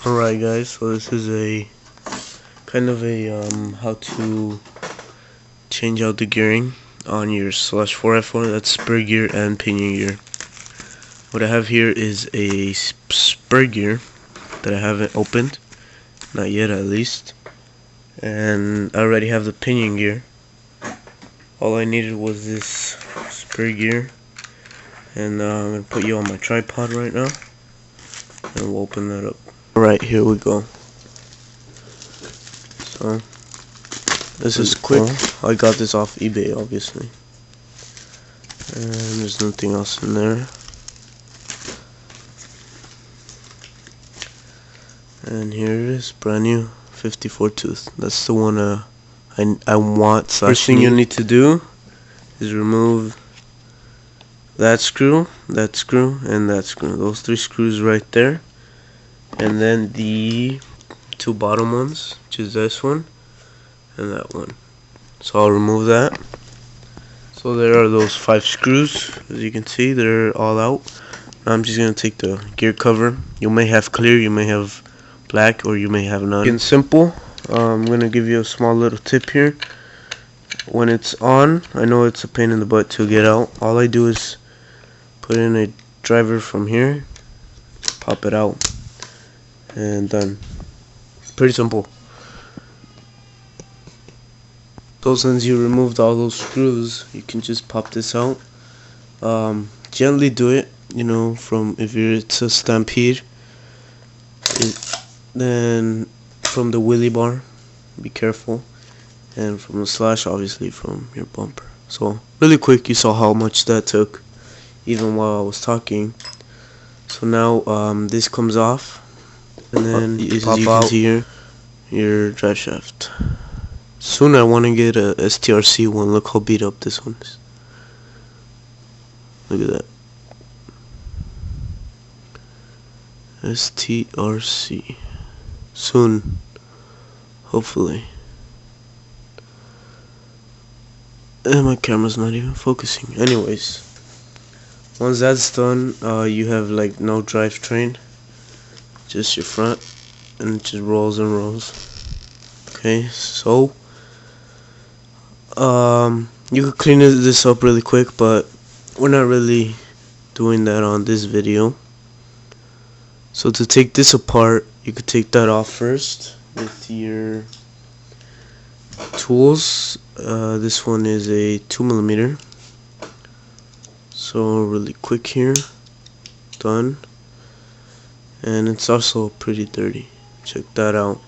Alright guys, so this is a kind of a how to change out the gearing on your /4x4, that's spur gear and pinion gear. What I have here is a spur gear that I haven't opened, not yet at least, and I already have the pinion gear. All I needed was this spur gear, and I'm going to put you on my tripod right now, and we'll open that up. Alright, here we go. So this is quick. I got this off eBay, obviously, and there's nothing else in there. And here it is, brand new, 54 tooth. That's the one I want. First thing you need to do is remove that screw, and that screw. Those three screws right there, and then the two bottom ones, which is this one and that one. So I'll remove that. So there are those 5 screws. As you can see, they're all out. Now I'm just gonna take the gear cover. You may have clear, you may have black, or you may have none. It's simple. I'm gonna give you a small little tip here. When it's on, I know it's a pain in the butt to get out. All I do is put in a driver from here, pop it out, and done. Pretty simple. So since you removed all those screws, you can just pop this out. Gently do it, you know, from if it's a Stampede. Then from the wheelie bar, be careful, and from the slash, obviously from your bumper. So really quick, you saw how much that took even while I was talking. So now this comes off, and then you pop out your drive shaft. Soon I want to get a Cmrc one. Look how beat up this one is. Look at that. Cmrc. Soon, hopefully. And my camera's not even focusing. Anyways, once that's done, you have like no drivetrain, just your front, and it just rolls and rolls. Okay, so you could clean this up really quick, but we're not really doing that on this video. So to take this apart, you could take that off first with your tools. This one is a 2mm. So really quick here, done. And it's also pretty dirty. Check that out.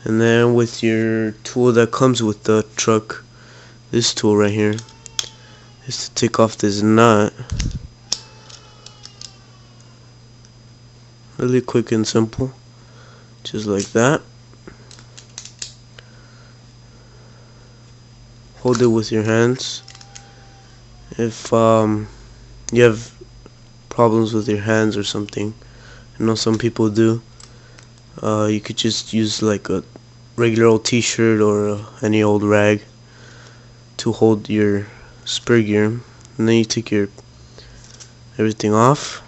And then with your tool that comes with the truck, this tool right here is to take off this nut. Really quick and simple, just like that. Hold it with your hands. If you have problems with your hands or something, I know some people do, you could just use like a regular old t-shirt or any old rag to hold your spur gear, and then you take your everything off.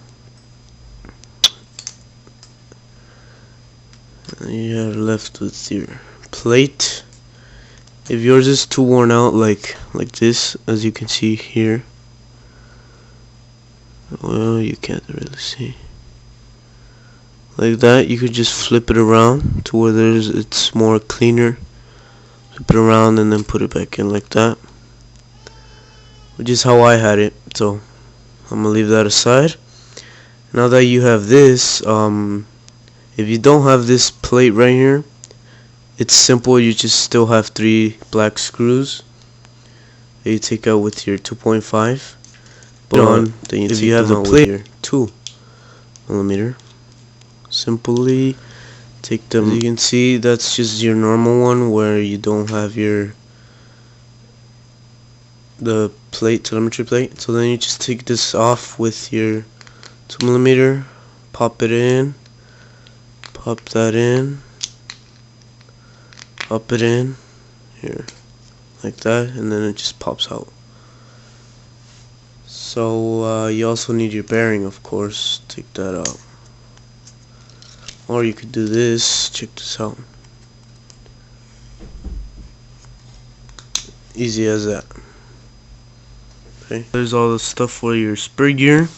And you are left with your plate. If yours is too worn out, like this, as you can see here, well, you can't really see. Like that, you could just flip it around to where it's more cleaner. Flip it around and then put it back in like that, which is how I had it. So I'm gonna leave that aside. Now that you have this, if you don't have this plate right here, it's simple. You just still have 3 black screws that you take out with your 2.5. But then if you have the plate with your 2mm, simply take them. As you can see, that's just your normal one where you don't have the plate, telemetry plate. So then you just take this off with your 2mm, pop it in, pop that in, pop it in here like that, and then it just pops out. So you also need your bearing, of course. Take that out. Or you could do this. Check this out. Easy as that. Okay. There's all the stuff for your spur gear.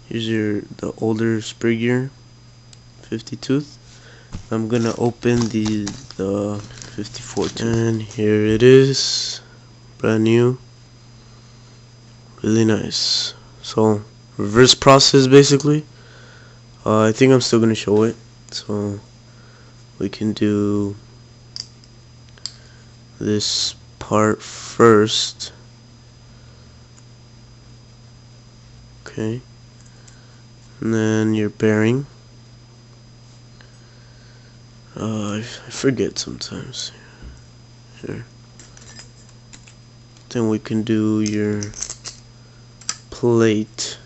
Here's the older spur gear, 50 tooth. I'm gonna open the 54 tooth. And here it is, brand new, really nice. So reverse process basically. I think I'm still gonna show it. So we can do this part first. Okay. And then your bearing. I forget sometimes. Here. Then we can do your plate.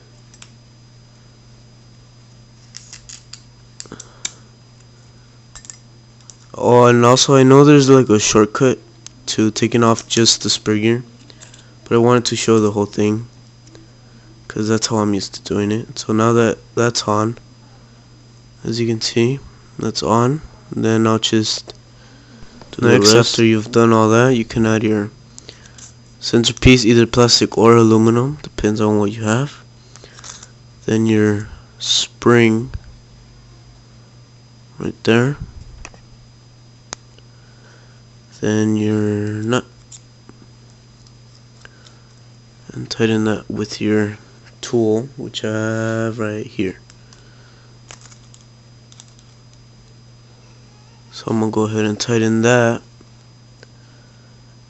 Oh, and also I know there's like a shortcut to taking off just the spur gear, but I wanted to show the whole thing because that's how I'm used to doing it. So now that that's on, as you can see, that's on. And then I'll just do next, after you've done all that, you can add your centerpiece, either plastic or aluminum, depends on what you have. Then your spring right there. Then your nut, and tighten that with your tool, which I have right here. So I'm gonna go ahead and tighten that,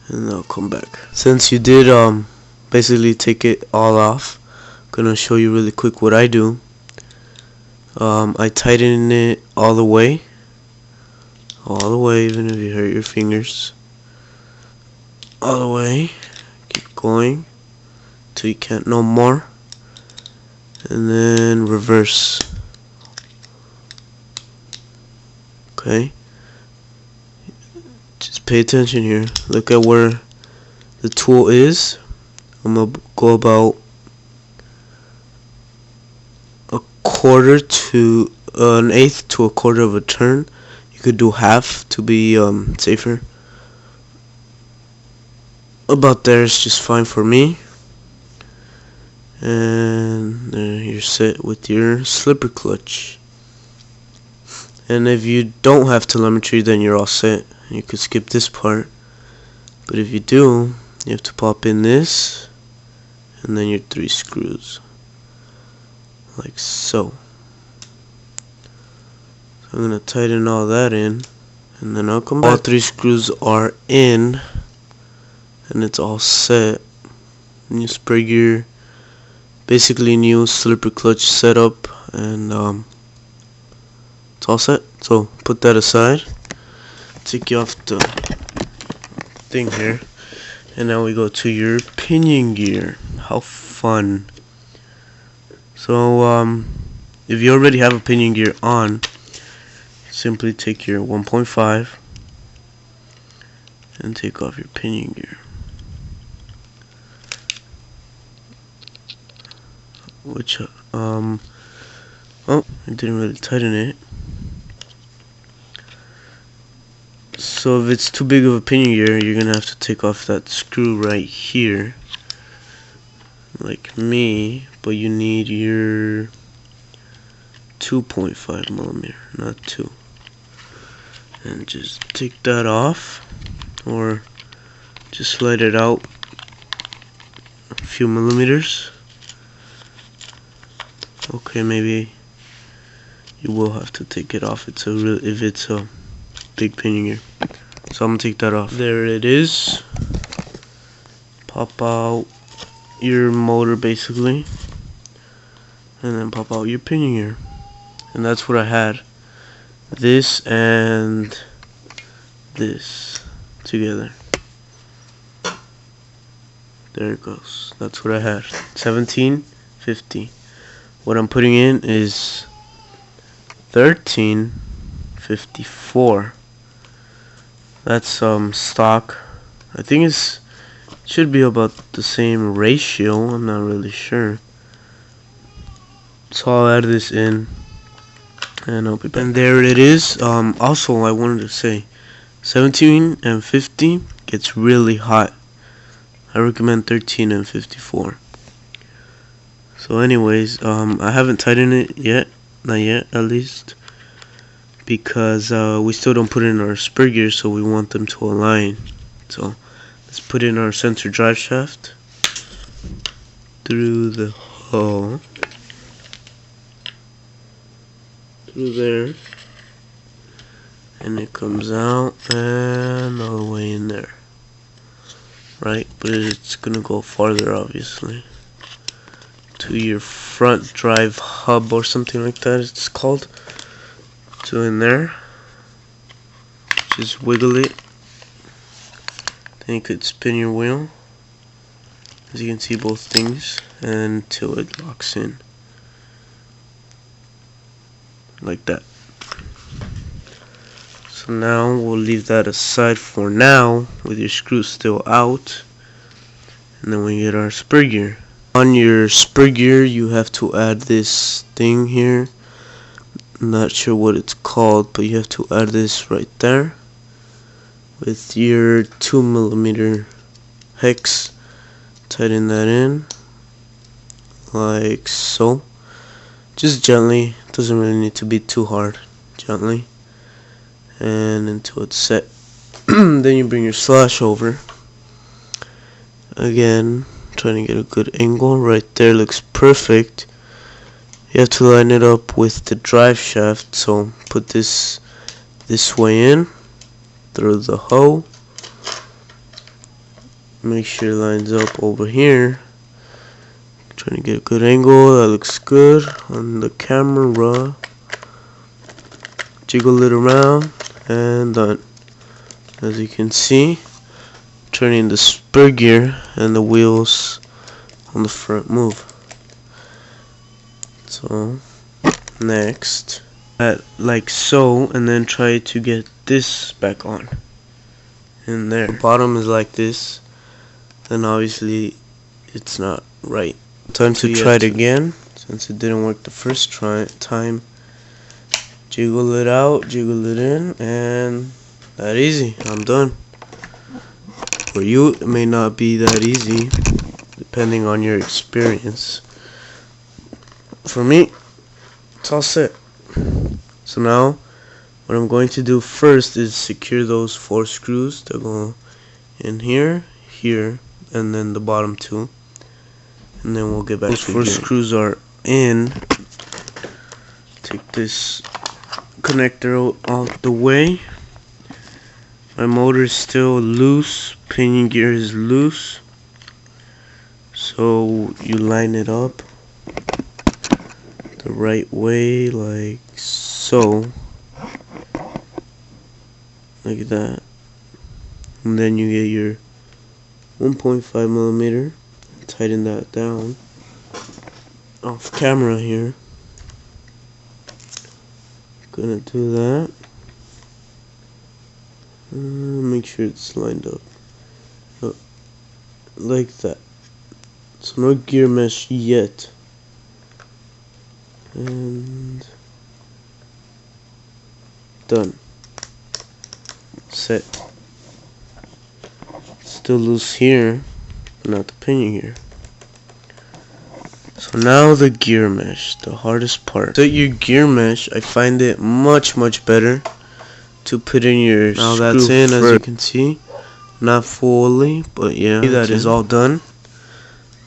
and I'll come back. Since you did basically take it all off, I'm gonna show you really quick what I do. I tighten it all the way, even if you hurt your fingers. All the way, keep going till you can't no more, and then reverse. Okay, just pay attention here. Look at where the tool is. I'm gonna go about a quarter to an eighth to a quarter of a turn. You could do half to be safer. About there is just fine for me. And there you're set with your slipper clutch. And if you don't have telemetry, then you're all set. You could skip this part. But if you do, you have to pop in this, and then your 3 screws, like so. So I'm gonna tighten all that in, and then I'll come back. All 3 screws are in, and it's all set. New spur gear, basically new slipper clutch setup, and it's all set. So put that aside, take you off the thing here, and now we go to your pinion gear. How fun. So if you already have a pinion gear on, simply take your 1.5 and take off your pinion gear, which oh, I didn't really tighten it. So if it's too big of a pinion gear, you're gonna have to take off that screw right here, like me, but you need your 2.5 millimeter, not 2, and just take that off, or just slide it out a few millimeters. Okay, maybe you will have to take it off. If it's a big pinion gear. So I'm gonna take that off. There it is. Pop out your motor basically, and then pop out your pinion gear. And that's what I had. This and this together. There it goes. That's what I had. 1750. What I'm putting in is 1354. That's stock. I think it should be about the same ratio. I'm not really sure. So I'll add this in, and I'll be back. And there it is. Also, I wanted to say 17 and 50 gets really hot. I recommend 13 and 54. So anyways, I haven't tightened it yet, not yet at least, because we still don't put in our spur gears, so we want them to align. So let's put in our sensor drive shaft through the hole, through there, and it comes out and all the way in there, right? But it's gonna go farther, obviously, to your front drive hub or something like that it's called. So in there, just wiggle it, then you could spin your wheel, as you can see, both things, until it locks in like that. So now we'll leave that aside for now with your screws still out, and then we get our spur gear. On your spur gear you have to add this thing here. I'm not sure what it's called, but you have to add this right there with your 2mm hex. Tighten that in like so, just gently, doesn't really need to be too hard, gently, and until it's set. Then you bring your slash over again, trying to get a good angle. Right there, looks perfect. You have to line it up with the drive shaft, so put this way in, throw the hoe, make sure it lines up over here. Trying to get a good angle. That looks good on the camera. Jiggle it around and done. As you can see, turning the spur gear and the wheels on the front move. So next, like so, and then try to get this back on in there. The bottom is like this, then obviously it's not right. Time to try it again, since it didn't work the first time. Jiggle it out, jiggle it in, and that easy. I'm done. For you, it may not be that easy, depending on your experience. For me, it's all set. So now, what I'm going to do first is secure those 4 screws that go in here, here, and then the bottom 2. And then we'll get back to it. Those 4 screws are in. Take this connector out the way. My motor is still loose, pinion gear is loose, so you line it up the right way, like so, like that, and then you get your 1.5mm, tighten that down off camera here. Gonna do that. Make sure it's lined up like that. So no gear mesh yet, and done. Set. Still loose here, not the pinion gear. So now the gear mesh, the hardest part. Set your gear mesh. I find it much better to put in your now screw. That's in, as you can see, not fully, but yeah, that is all done.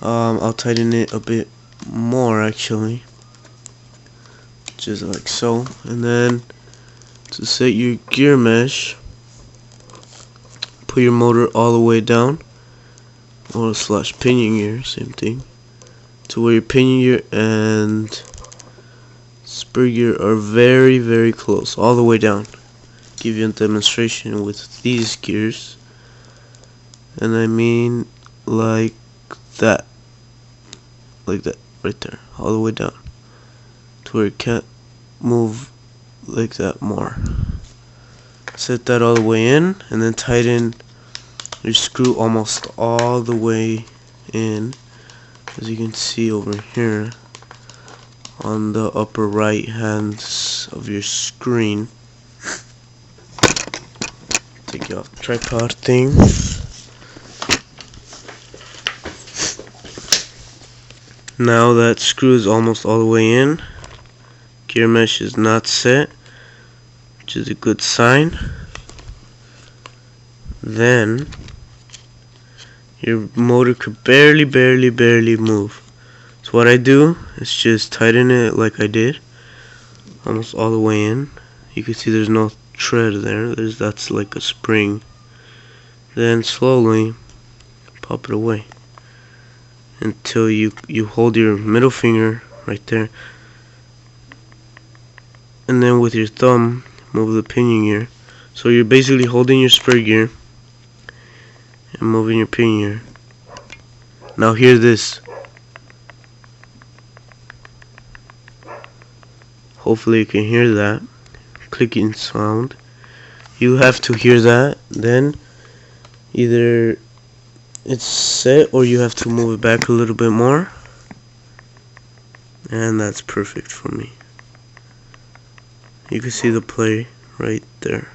I'll tighten it a bit more actually, just like so. And then to set your gear mesh, put your motor all the way down, or slash pinion gear, same thing, to where your pinion gear and spur gear are very close, all the way down. Give you a demonstration with these gears, and I mean like that, right there, all the way down to where it can't move like that more. Set that all the way in, and then tighten your screw almost all the way in, as you can see over here, on the upper right hand of your screen. Take you off the tripod thing. Now that screw is almost all the way in. Gear mesh is not set, which is a good sign. Then your motor could barely move. So what I do is just tighten it like I did, almost all the way in. You can see there's no tread there. That's like a spring. Then slowly pop it away until you hold your middle finger right there, and then with your thumb move the pinion gear. So you're basically holding your spur gear and moving your pinion gear. Now hear this. Hopefully you can hear that clicking sound. You have to hear that. Then either it's set or you have to move it back a little bit more, and that's perfect for me. You can see the play right there.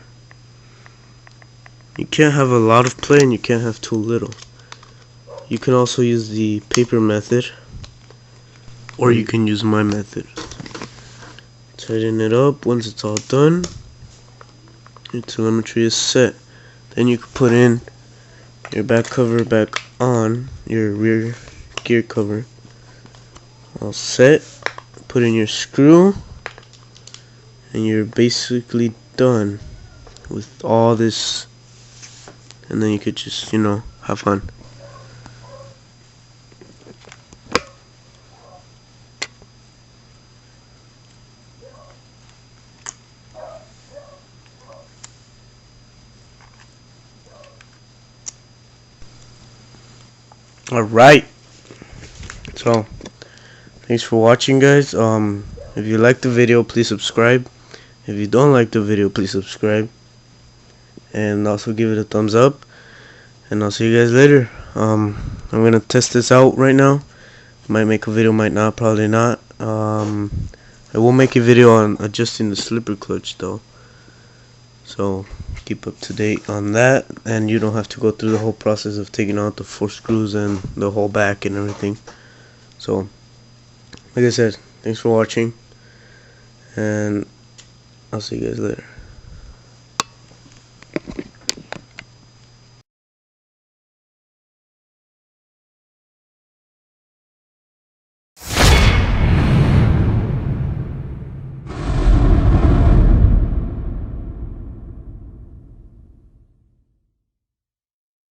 You can't have a lot of play and you can't have too little. You can also use the paper method, or you can use my method. Tighten it up. Once it's all done, your telemetry is set. Then you can put in your back cover back on, your rear gear cover all set. Put in your screw, and you're basically done with all this. And then you could just, have fun. Alright, so thanks for watching, guys. If you like the video, please subscribe. If you don't like the video, please subscribe, and also give it a thumbs up. And I'll see you guys later. I'm gonna test this out right now. Might make a video, might not, probably not. I will make a video on adjusting the slipper clutch though, so keep up to date on that, and you don't have to go through the whole process of taking out the 4 screws and the whole back and everything. So like I said, thanks for watching, and I'll see you guys later.